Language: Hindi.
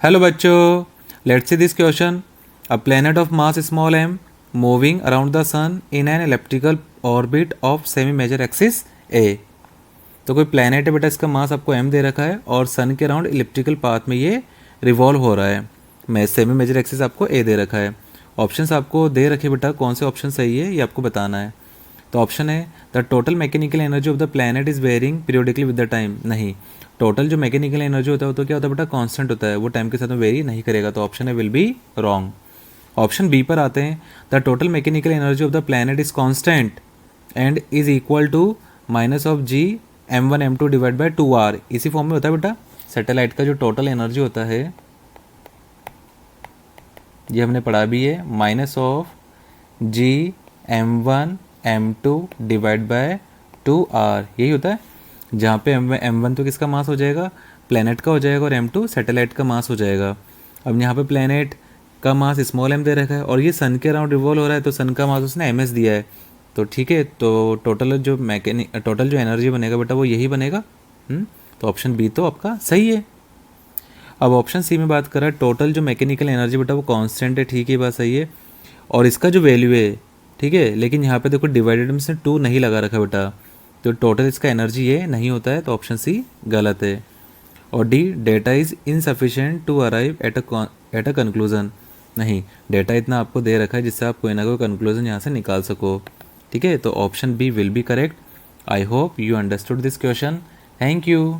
हेलो बच्चों, let's see this question. A planet of mass small m moving around the sun in an elliptical orbit of semi major axis a. तो कोई प्लेनेट है बेटा, इसका मास आपको m दे रखा है और सन के अराउंड इलिप्टिकल पाथ में ये रिवॉल्व हो रहा है. मैं सेमी मेजर एक्सिस आपको a दे रखा है. ऑप्शंस आपको दे रखे बेटा, कौन से ऑप्शन सही है ये आपको बताना है. तो ऑप्शन है the total mechanical energy of the planet is varying periodically with the time. नहीं, टोटल जो मैकेनिकल एनर्जी होता है वो तो क्या होता है बेटा, कांस्टेंट होता है, वो टाइम के साथ में वेरी नहीं करेगा. तो ऑप्शन है will be wrong. Option B पर आते हैं. The total mechanical energy of the planet is constant and is equal to minus of G m1 m2 divide by 2r. इसी फॉर्म में होता है बेटा. सैटेलाइट का जो टोटल एनर्जी होता है ये हमने पढ़ा भी है, minus of G m1 m2 divide by 2r, यही होता है. जहाँ पे m1 तो किसका मास हो जाएगा, प्लेनेट का हो जाएगा, और m2 सैटेलाइट का मास हो जाएगा. अब यहाँ पे प्लेनेट का मास स्मॉल m दे रखा है और ये सन के अराउंड रिवॉल्व हो रहा है, तो सन का मास उसने ms दिया है. तो ठीक है, तो टोटल जो एनर्जी बनेगा बेटा वो यही बनेगा. तो ऑप्शन बी तो आपका सही है. अब ऑप्शन सी में बात करें, टोटल जो मैकेनिकल एनर्जी बेटा वो कांस्टेंट है. ठीक है, बात सही है. और इसका जो वैल्यू है, ठीक है, लेकिन यहाँ पे देखो डिवाइडेड में से 2 नहीं लगा रखा बेटा, तो टोटल इसका एनर्जी ये नहीं होता है. तो ऑप्शन सी गलत है. और D, data is insufficient to arrive at a conclusion. नहीं, डेटा इतना आपको दे रखा है जिससे आप कोई ना कोई कंक्लूजन यहाँ से निकाल सको. ठीक है, तो option B will be correct. I hope you understood this question. Thank you.